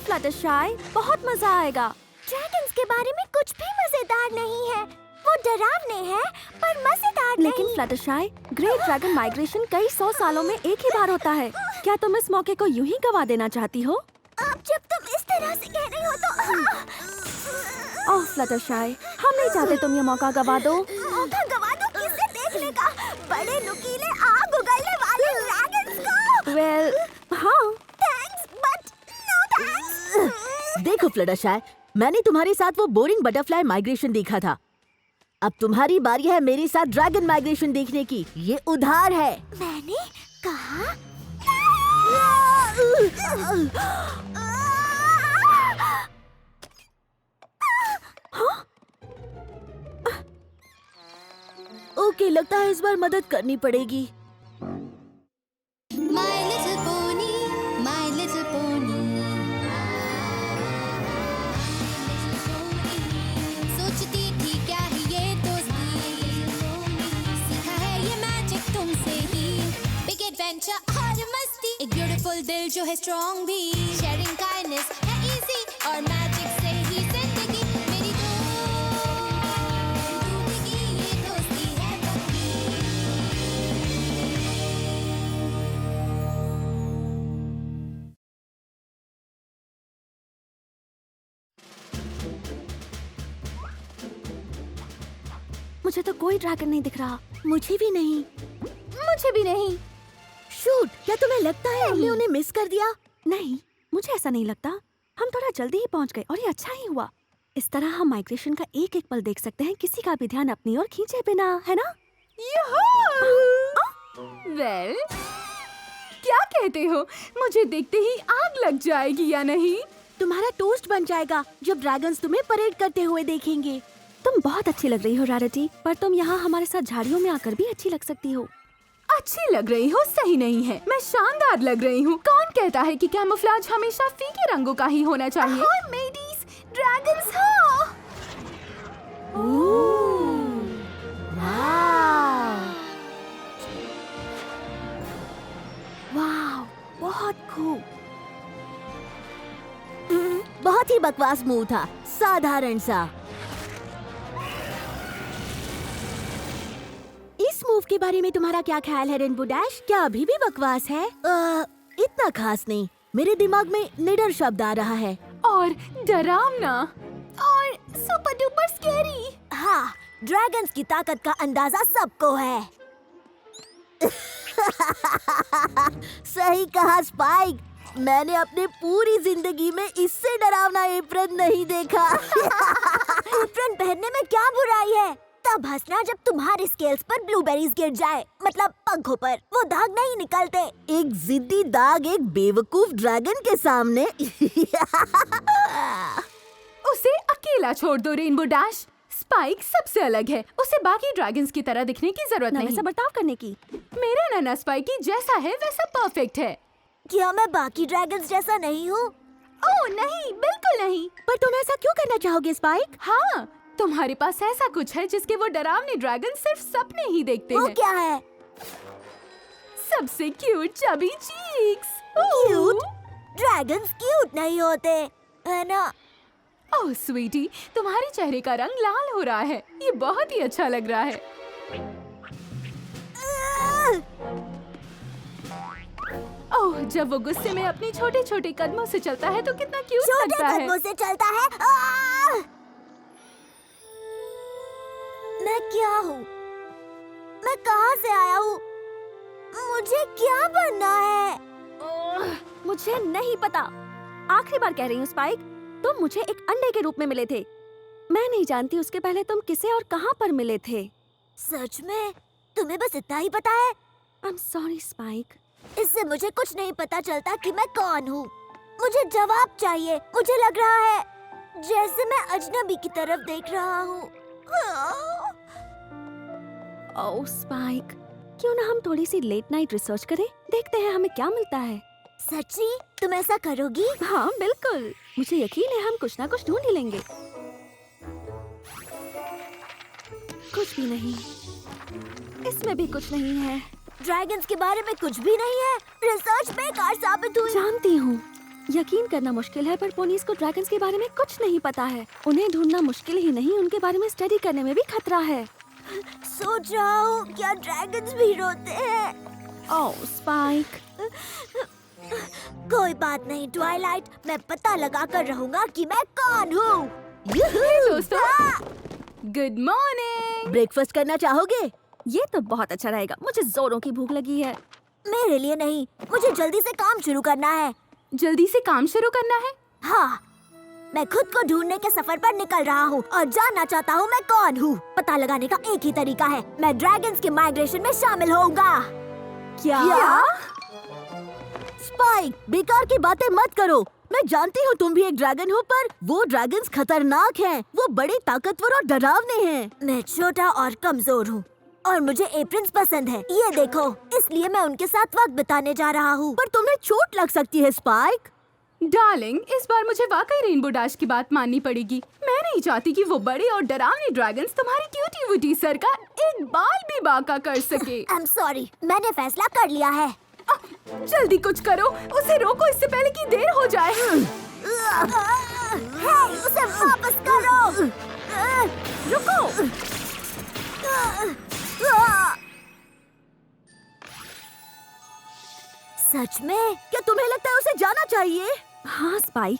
Fluttershy, बहुत मजा आएगा। ड्रैगन्स के बारे में कुछ भी मजेदार नहीं है। वो डरावने हैं पर मजेदार नहीं। लेकिन फ्लटरशाई, ग्रेट ड्रैगन माइग्रेशन कई 100 सालों में एक ही बार होता है। क्या तुम इस मौके को यूं ही गवा देना चाहती हो? अब जब तुम इस तरह से कह रही हो तो ओह फ्लटरशाई, हम नहीं चाहते तुम ये मौका गवा दो। मौका गवा दो किसे देखने का? बड़े नुकीले आग उगलने वाले ड्रैगन्स को। वेल, हाँ। Thanks but no thanks. देखो फ्लटरशाई, मैंने तुम्हारे साथ वो बोरिंग बटरफ्लाई माइग्रेशन देखा था। अब तुम्हारी बारी है मेरे साथ ड्रैगन माइग्रेशन देखने की। ये उधार है। मैंने कहा ओके, लगता है इस बार मदद करनी पड़ेगी। My little pony, my little pony. सोचती थी क्या है ये दोस्ती, सीखा है ये मैजिक तुमसे ही। Big adventure और मस्ती, एक beautiful दिल जो है strong भी। Sharing kindness है easy और magic से ही जिंदगी मेरी टूटेगी ये दोस्ती है पक्की। मुझे तो कोई ड्रैगन नहीं दिख रहा। मुझे भी नहीं। मुझे भी नहीं। शूट, क्या तुम्हें लगता है हमने उन्हें मिस कर दिया? नहीं, मुझे ऐसा नहीं लगता। हम थोड़ा जल्दी ही पहुंच गए और ये अच्छा ही हुआ। इस तरह हम माइग्रेशन का एक एक पल देख सकते हैं, किसी का भी ध्यान अपनी ओर खींचे बिना, है ना? वेल, क्या कहते हो? मुझे देखते ही आग लग जाएगी या नहीं? तुम्हारा टोस्ट बन जाएगा जब ड्रैगन्स तुम्हें परेड करते हुए देखेंगे। तुम बहुत अच्छी लग रही हो रैरिटी, पर तुम यहाँ हमारे साथ झाड़ियों में आकर भी अच्छी लग सकती हो। अच्छी लग रही हो सही नहीं है, मैं शानदार लग रही हूँ। कौन कहता है कि कैमोफ्लेज हमेशा फीके रंगों का ही होना चाहिए? और मेडीज ड्रैगन्स हो। वाह, बहुत खूब। बहुत ही बकवास मूव था, साधारण सा। इस मूव के बारे में तुम्हारा क्या ख्याल है रेनबो डैश? क्या अभी भी बकवास है? इतना खास नहीं। मेरे दिमाग में निडर शब्द आ रहा है। और डरावना और सुपर डुपर स्कैरी। हाँ, ड्रैगन्स की ताकत का अंदाजा सबको है। सही कहा स्पाइक। मैंने अपने पूरी जिंदगी में इससे डरावना एप्रन नहीं देखा। एप्रन पहनने में क्या बुराई है? तब हंसना जब तुम्हारे स्केल्स पर ब्लूबेरीज गिर जाए, मतलब पंखों पर। वो दाग नहीं निकलते। एक जिद्दी दाग एक बेवकूफ ड्रैगन के सामने। उसे अकेला छोड़ दो रेनबो डैश। स्पाइक सबसे अलग है, उसे बाकी ड्रैगन्स की तरह दिखने की जरूरत ना नहीं। वैसा बर्ताव करने की। मेरा नाना स्पाइकी जैसा है वैसा परफेक्ट है। क्या मैं बाकी ड्रैगन्स जैसा नहीं हूँ? ओह नहीं, बिल्कुल नहीं। पर तुम ऐसा क्यों करना चाहोगे स्पाइक? हाँ, तुम्हारे पास ऐसा कुछ है जिसके वो डरावने ड्रैगन सिर्फ सपने ही देखते वो हैं। क्या है? सबसे cute chubby cheeks. Cute? Dragons cute नहीं होते, है ना? ओह स्वीटी, तुम्हारे चेहरे का रंग लाल हो रहा है। ये बहुत ही अच्छा लग रहा है। ओह, जब वो गुस्से में अपने छोटे छोटे कदमों से चलता है तो कितना क्यूट छोटे लगता है। कदमों से चलता है। मैं क्या हूँ? मैं कहाँ से आया हूँ? मुझे क्या बनना है? मुझे नहीं पता। आखिरी बार कह रही हूँ स्पाइक, तुम मुझे एक अंडे के रूप में मिले थे। मैं नहीं जानती उसके पहले तुम किसे और कहाँ पर मिले थे। सच में? तुम्हें बस इतना ही पता है? I am sorry spike. इससे मुझे कुछ नहीं पता चलता कि मैं कौन हूँ। मुझे जवाब चाहिए। मुझे लग रहा है जैसे मैं अजनबी की तरफ देख रहा हूँ। ओह स्पाइक, क्यों ना हम थोड़ी सी लेट नाइट रिसर्च करें, देखते हैं हमें क्या मिलता है। सच्ची? तुम ऐसा करोगी? हाँ बिल्कुल, मुझे यकीन है हम कुछ ना कुछ ढूंढ ही लेंगे। कुछ भी नहीं, इसमें भी कुछ नहीं है। ड्रैगन्स के बारे में कुछ भी नहीं है। रिसर्च बेकार साबित हुई। जानती हूँ, यकीन करना मुश्किल है पर पोनीज को ड्रैगन्स के बारे में कुछ नहीं पता है। उन्हें ढूंढना मुश्किल ही नहीं, उनके बारे में स्टडी करने में भी खतरा है। सोच रहा हूँ क्या ड्रैगन्स भी रोते हैं? ओह स्पाइक, कोई बात नहीं ट्वाइलाइट, मैं पता लगा कर रहूँगा कि मैं कौन हूँ। दोस्तों, गुड मॉर्निंग। ब्रेकफास्ट करना चाहोगे? ये तो बहुत अच्छा रहेगा। मुझे जोरों की भूख लगी है। मेरे लिए नहीं, मुझे जल्दी से काम शुरू करना है। जल्दी से काम शुरू करना है? हाँ, मैं खुद को ढूंढने के सफर पर निकल रहा हूँ और जानना चाहता हूँ मैं कौन हूँ। पता लगाने का एक ही तरीका है, मैं ड्रैगन्स के माइग्रेशन में शामिल होऊंगा। क्या? स्पाइक, बेकार की बातें मत करो। मैं जानती हूँ तुम भी एक ड्रैगन हो, पर वो ड्रैगन्स खतरनाक हैं। वो बड़े ताकतवर और डरावने हैं। मैं छोटा और कमजोर हूँ और मुझे एप्रन्स पसंद है, ये देखो, इसलिए मैं उनके साथ वक्त बिताने जा रहा हूँ। पर तुम्हें चोट लग सकती है स्पाइक। डार्लिंग, इस बार मुझे वाकई रेनबो डैश की बात माननी पड़ेगी। मैं नहीं चाहती कि वो बड़े और डरावने ड्रैगन्स तुम्हारी क्यूटी वूटी सर का एक बाल भी बांका कर सके। I'm sorry, मैंने फैसला कर लिया है। जल्दी कुछ करो, उसे रोको इससे पहले कि देर हो जाए। हे, उसे वापस करो। रुको। सच में? क्या तुम्हें लगता है उसे जाना चाहिए? हाँ स्पाइक,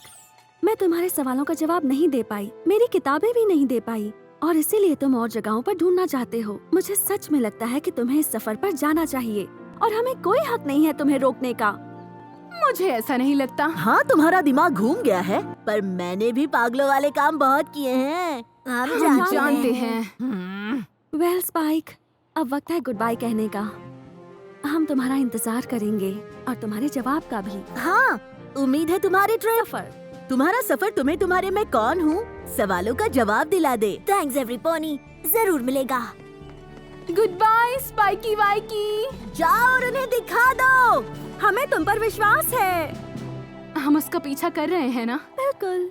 मैं तुम्हारे सवालों का जवाब नहीं दे पाई, मेरी किताबें भी नहीं दे पाई और इसीलिए तुम और जगहों पर ढूंढना चाहते हो। मुझे सच में लगता है कि तुम्हें इस सफर पर जाना चाहिए और हमें कोई हक नहीं है तुम्हें रोकने का। मुझे ऐसा नहीं लगता। हाँ, तुम्हारा दिमाग घूम गया है, पर मैंने भी पागलों वाले काम बहुत किए हैं। हम जानते हैं। वेल स्पाइक, अब वक्त है गुड बाय कहने का। हम तुम्हारा इंतजार करेंगे और तुम्हारे जवाब का भी। हाँ, उम्मीद है तुम्हारी ट्रिप, तुम्हारा सफर तुम्हें तुम्हारे मैं कौन हूँ सवालों का जवाब दिला दे। थैंक्स एवरी पोनी, जरूर मिलेगा। Good bye Spikey Wikey. जाओ और उन्हें दिखा दो। हमें तुम पर विश्वास है। हम उसका पीछा कर रहे हैं ना? बिल्कुल।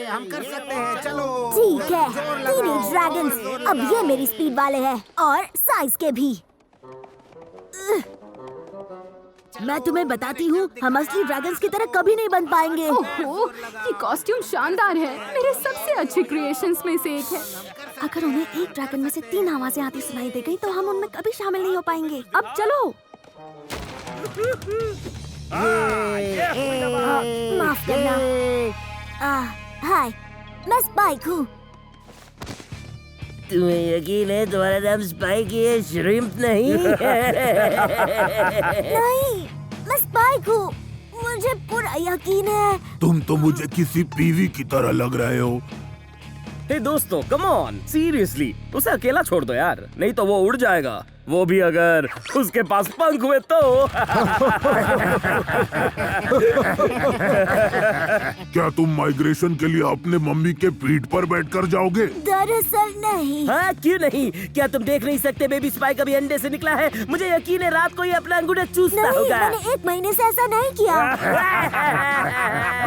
हम कर सकते हैं, चलो। ठीक है, टीनेज ड्रैगन्स, अब ये मेरी स्पीड वाले हैं और साइज के भी। मैं तुम्हें बताती हूँ, हम असली ड्रैगन्स की तरह कभी नहीं बन पाएंगे। ओहो, ये कॉस्ट्यूम शानदार है, मेरे सबसे अच्छे क्रिएशंस में से एक है। अगर उन्हें एक ड्रैगन में से 3 आवाजें आती सुनाई दे गई तो हम उनमें कभी शामिल नहीं हो पाएंगे। अब चलो। माफ करना। हाय, मैं स्पाइक हूँ। तुम्हें यकीन है तुम्हारा नाम स्पाइक है, श्रिम्प नहीं? नहीं, मैं स्पाइक हूँ, मुझे पूरा यकीन है। तुम तो मुझे किसी पीवी की तरह लग रहे हो। हे दोस्तों, कम ऑन, सीरियसली, उसे अकेला छोड़ दो यार, नहीं तो वो उड़ जाएगा, वो भी अगर उसके पास पंख हुए तो। क्या तुम माइग्रेशन के लिए अपने मम्मी के पीठ पर बैठकर जाओगे? दरअसल नहीं। हाँ, क्यों नहीं? क्या तुम देख नहीं सकते बेबी स्पाइक अभी अंडे से निकला है? मुझे यकीन है रात को ये अपना अंगूठा चूसता नहीं, होगा। मैंने 1 महीने से ऐसा नहीं किया।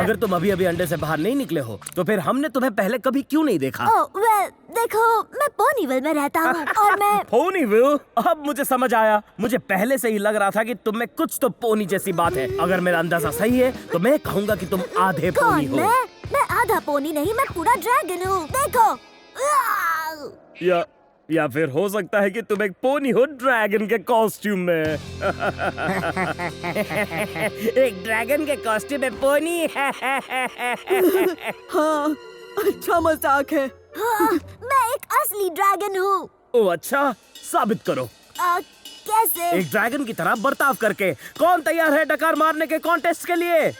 अगर तुम अभी अभी अंडे से बाहर नहीं निकले हो तो फिर हमने तुम्हें पहले कभी क्यों नहीं देखा? वेल, देखो, मैं पोनीविल में रहता हूँ और मैं पोनीविल? अब मुझे समझ आया, मुझे पहले से ही लग रहा था कि तुम में कुछ तो पोनी जैसी बात है। अगर मेरा अंदाजा सही है तो मैं कहूँगा कि तुम आधे पोनी कौन? हो। मैं आधा पोनी नहीं, मैं पूरा ड्रैगन हूँ। देखो। या फिर हो सकता है कि तुम एक पोनी हो ड्रैगन के कॉस्ट्यूम में। एक ड्रैगन के कॉस्ट्यूम में पोनी। हाँ, अच्छा मजाक है। हाँ, मैं एक असली ड्रैगन हूँ। ओ अच्छा, साबित करो। कैसे? एक ड्रैगन की तरह बर्ताव करके। कौन तैयार है डकार मारने के कॉन्टेस्ट के लिए?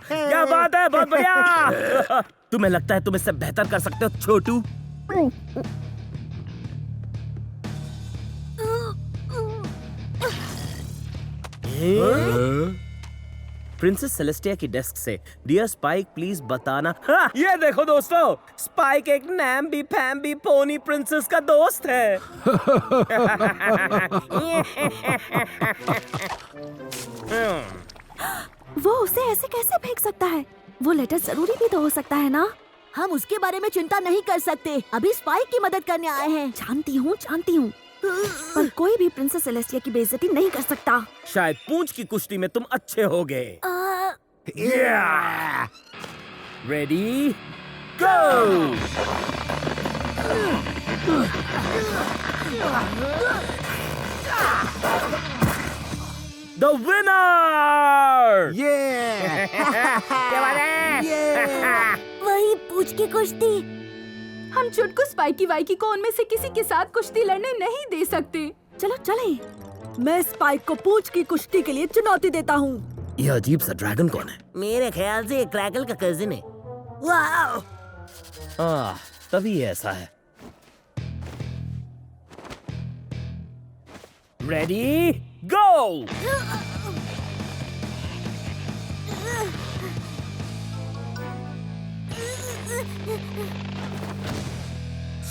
क्या बात है, बहुत बढ़िया। तुम्हें लगता है तुम इससे बेहतर कर सकते हो छोटू? प्रिंसेस सेलेस्टिया की डेस्क से डियर स्पाइक प्लीज बताना। हाँ, ये देखो दोस्तों, स्पाइक एक नैम्बी फैम्बी पोनी प्रिंसेस का दोस्त है। वो उसे ऐसे कैसे फेंक सकता है? वो लेटर जरूरी भी तो हो सकता है ना? हम उसके बारे में चिंता नहीं कर सकते, अभी स्पाइक की मदद करने आए हैं। जानती हूँ, पर कोई भी प्रिंसेस सेलेस्टिया की बेइज्जती नहीं कर सकता। शायद पूंछ की कुश्ती में तुम अच्छे होगे। Ready go. The winner. वही पूछ की कुश्ती। हम चुटकू स्पाइकी वाइकी को उनमें से किसी के साथ कुश्ती लड़ने नहीं दे सकते। चलो चले। मैं स्पाइक को पूंछ की कुश्ती के लिए चुनौती देता हूँ। यह अजीब सा ड्रैगन कौन है? मेरे ख्याल से क्रैकल का कजिन है। वाह, तभी ये ऐसा है। रेडी गो।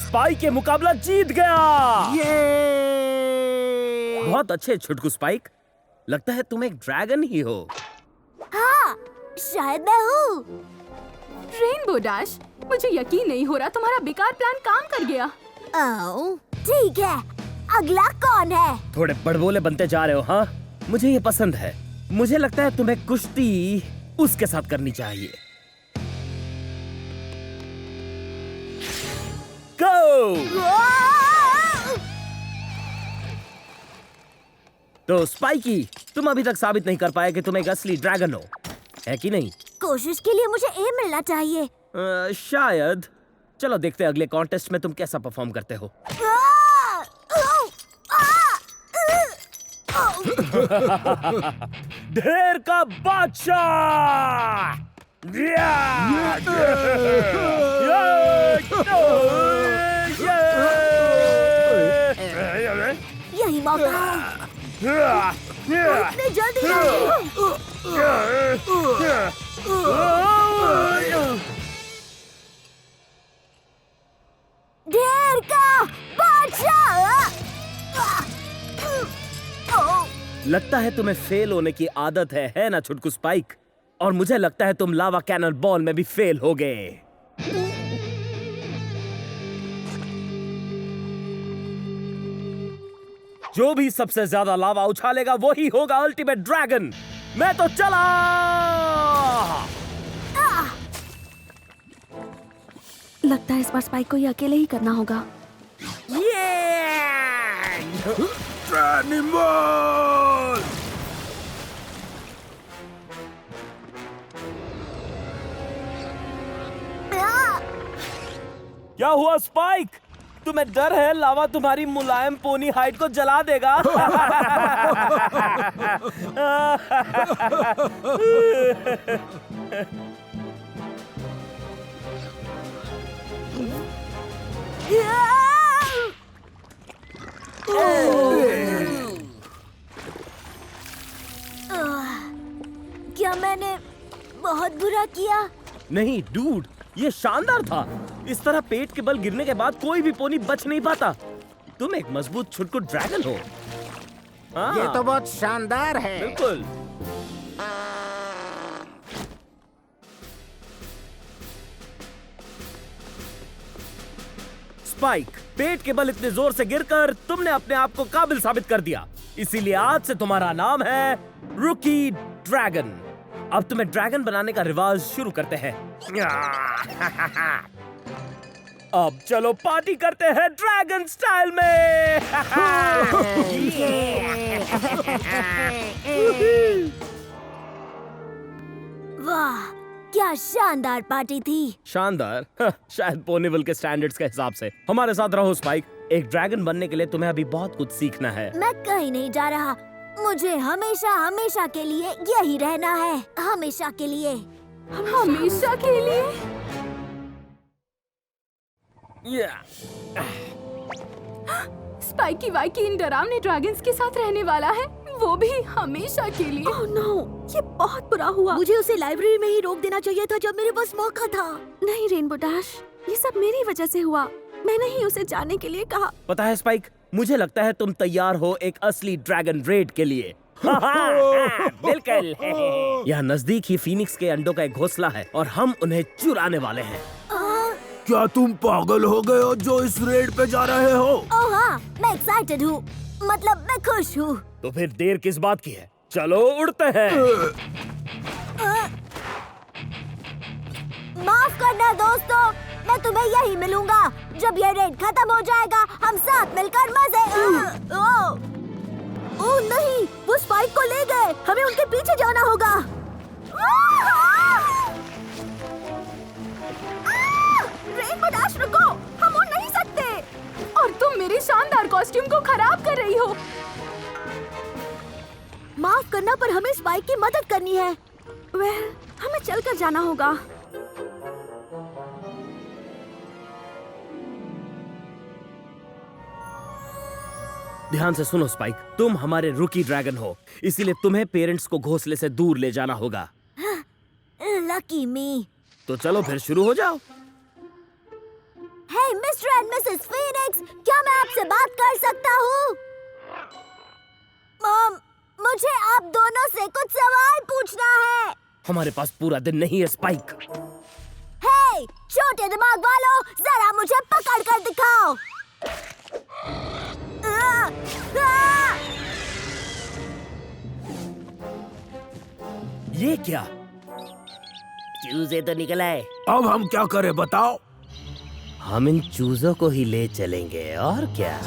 स्पाइक के मुकाबला जीत गया। बहुत अच्छे छुटकू स्पाइक, लगता है तुम एक ड्रैगन ही हो। हाँ, शायद मैं हूँ। रेनबो डैश, मुझे यकीन नहीं हो रहा तुम्हारा बेकार प्लान काम कर गया। ठीक है, अगला कौन है? थोड़े बड़बोले बनते जा रहे हो। हाँ, मुझे ये पसंद है। मुझे लगता है तुम्हें कुश्ती उसके साथ करनी चाहिए। गो। तो स्पाइकी, तुम अभी तक साबित नहीं कर पाए कि तुम एक असली ड्रैगन हो, है कि नहीं? कोशिश के लिए मुझे ए मिलना चाहिए। शायद। चलो देखते हैं अगले कॉन्टेस्ट में तुम कैसा परफॉर्म करते हो। ढेर का बादशाह। यही मौका है। इतनी जल्दी ढेर का बादशाह। लगता है तुम्हें फेल होने की आदत है ना छुटकू स्पाइक? और मुझे लगता है तुम लावा कैनन बॉल में भी फेल हो गए। जो भी सबसे ज्यादा लावा उछालेगा वही होगा अल्टीमेट ड्रैगन। मैं तो चला। लगता है इस बार स्पाइक को ये अकेले ही करना होगा। एनिमल! क्या हुआ स्पाइक? तुम्हें डर है लावा तुम्हारी मुलायम पोनी हाइट को जला देगा? क्या मैंने बहुत बुरा किया? नहीं डूड, ये शानदार था। इस तरह पेट के बल गिरने के बाद कोई भी पोनी बच नहीं पाता। तुम एक मजबूत छुटकू ड्रैगन हो। हाँ, ये तो बहुत शानदार है। बिल्कुल। स्पाइक, पेट के बल इतने जोर से गिरकर तुमने अपने आप को काबिल साबित कर दिया, इसीलिए आज से तुम्हारा नाम है रुकी ड्रैगन। अब तुम्हें ड्रैगन बनाने का रिवाज शुरू करते हैं। अब चलो पार्टी करते हैं ड्रैगन स्टाइल में। वाह, क्या शानदार पार्टी थी। शानदार? शायद पोनीवल के स्टैंडर्ड्स के हिसाब से। हमारे साथ रहो स्पाइक, एक ड्रैगन बनने के लिए तुम्हें अभी बहुत कुछ सीखना है। मैं कहीं नहीं जा रहा, मुझे हमेशा हमेशा के लिए यही रहना है, हमेशा के लिए। हमेशा के लिए? स्पाइकी वाइकी इन डरावने ड्रैगन्स के साथ रहने वाला है, वो भी हमेशा के लिए। ओह नो, ये बहुत बुरा हुआ। मुझे उसे लाइब्रेरी में ही रोक देना चाहिए था जब मेरे पास मौका था। नहीं रेनबो डैश, ये सब मेरी वजह से हुआ। मैंने ही उसे जाने के लिए कहा। पता है स्पाइक, मुझे लगता है तुम तैयार हो एक असली ड्रैगन रेड के लिए। बिल्कुल। यहाँ नजदीक ही फीनिक्स के अंडों का एक घोंसला है और हम उन्हें चुराने वाले हैं। क्या तुम पागल हो गए हो जो इस रेड पे जा रहे हो? ओह हाँ, मैं एक्साइटेड हूँ, मतलब मैं खुश हूँ। तो फिर देर किस बात की है? चलो उड़ते हैं। माफ करना दोस्तों, मैं तुम्हें यही मिलूंगा जब ये रेड खत्म हो जाएगा। हम साथ मिलकर मजे। ओह नहीं, वो स्पाइक को ले गए। हमें उनके पीछे जाना होगा। रेनबो डैश रुको, हम उड़ नहीं सकते। और तुम मेरे शानदार कॉस्ट्यूम को खराब कर रही हो। माफ करना, पर हमें स्पाइक की मदद करनी है। वेल, हमें चलकर जाना होगा। ध्यान से सुनो स्पाइक, तुम हमारे रुकी ड्रैगन हो, इसीलिए तुम्हें पेरेंट्स को घोंसले से दूर ले जाना होगा। लकी मी। तो चलो फिर शुरू हो जाओ। हे मिस्टर एंड मिसेस फीनिक्स, क्या मैं आपसे बात कर सकता हूँ? मॉम, मुझे आप दोनों से कुछ सवाल पूछना है। हमारे पास पूरा दिन नहीं है स्पाइक। हे छोटे दिमाग वालों, जरा मुझे पकड़ कर दिखाओ। ये क्या? चूजे तो निकल आए। अब हम क्या करें बताओ? हम इन चूजों को ही ले चलेंगे और क्या।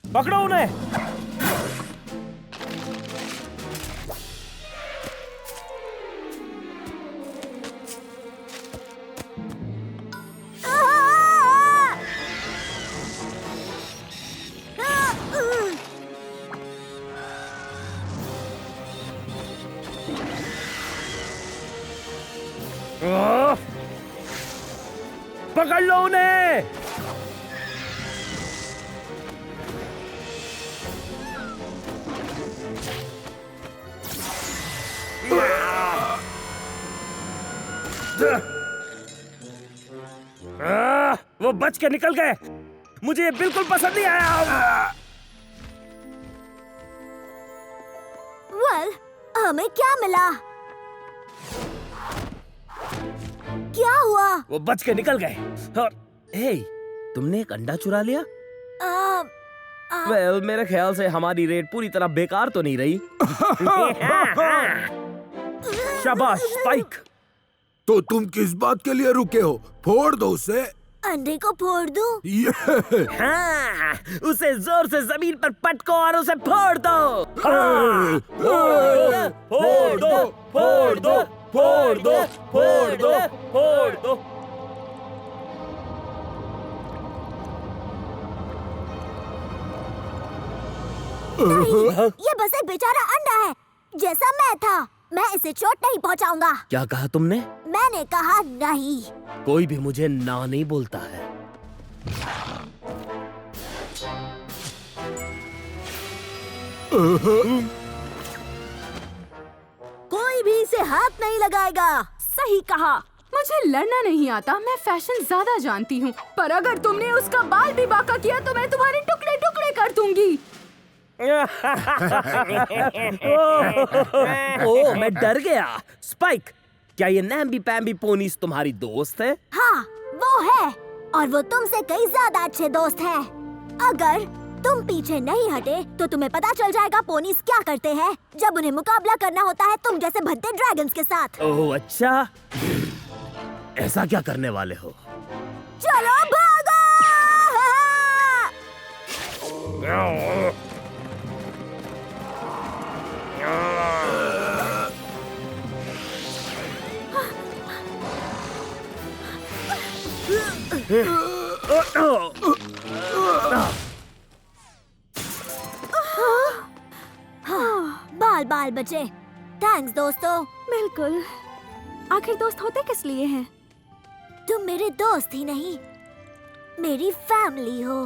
पकड़ो उन्हें। पकड़ लो उन्हें। वो बच के निकल गए। मुझे ये बिल्कुल पसंद नहीं आया। वेल, हमें क्या मिला? क्या हुआ? वो बच के निकल गए। और हे, तुमने एक अंडा चुरा लिया? वेल, मेरे ख्याल से हमारी रेड पूरी तरह बेकार तो नहीं रही। शाबाश स्पाइक। तो तुम किस बात के लिए रुके हो? फोड़ दो उसे। अंडे को फोड़ दूं? हाँ, उसे जोर से जमीन पर पटको और उसे फोड़ दो। हाँ, फोड़ दो, फोड़ दो, फोड़ दो, फोड़ दो, फोड़ दो। नहीं, ये बस एक बेचारा अंडा है, जैसा मैं था। मैं इसे चोट नहीं पहुंचाऊंगा। क्या कहा तुमने? मैंने कहा नहीं। कोई भी मुझे ना नहीं बोलता है। कोई भी इसे हाथ नहीं लगाएगा। सही कहा। मुझे लड़ना नहीं आता, मैं फैशन ज्यादा जानती हूँ। पर अगर तुमने उसका बाल भी बांका किया तो मैं तुम्हारे टुकड़े टुकड़े कर दूंगी। ओह, मैं डर गया। स्पाइक, क्या ये नैम्बी पैम्बी पोनीज तुम्हारी दोस्त है? हाँ, वो है, और वो तुमसे कई ज्यादा अच्छे दोस्त हैं। अगर तुम पीछे नहीं हटे तो तुम्हें पता चल जाएगा पोनीज क्या करते हैं जब उन्हें मुकाबला करना होता है तुम जैसे भद्दे ड्रैगन्स के साथ। ओह अच्छा, ऐसा क्या करने वाले हो? चलो भागो! बाल बाल बचे। थैंक्स दोस्तों। बिल्कुल। आखिर दोस्त होते किस लिए हैं? तुम मेरे दोस्त ही नहीं, मेरी फैमिली हो।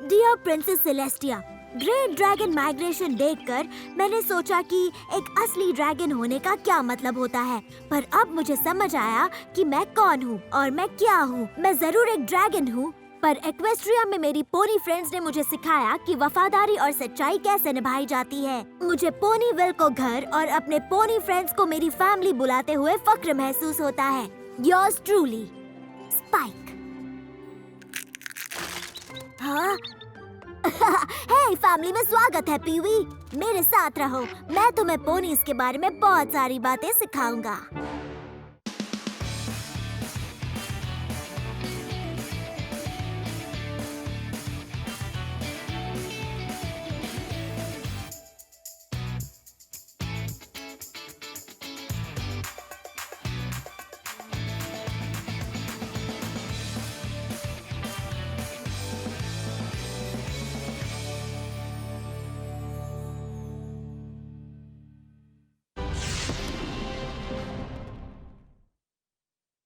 Dear princess Celestia, great dragon migration देखकर मैंने सोचा कि एक असली ड्रैगन होने का क्या मतलब होता है, पर अब मुझे समझ आया कि मैं कौन हूँ और मैं क्या हूँ। मैं जरूर एक ड्रैगन हूँ, पर एक्वेस्ट्रिया में मेरी पोनी फ्रेंड्स ने मुझे सिखाया कि वफादारी और सच्चाई कैसे निभाई जाती है। मुझे पोनीविल को घर और अपने पोनी फ्रेंड्स को मेरी फैमिली बुलाते हुए फक्र महसूस होता है। Yours truly, Spike. हाँ? हे फैमिली में स्वागत है पीवी। मेरे साथ रहो, मैं तुम्हें पोनीज के बारे में बहुत सारी बातें सिखाऊंगा।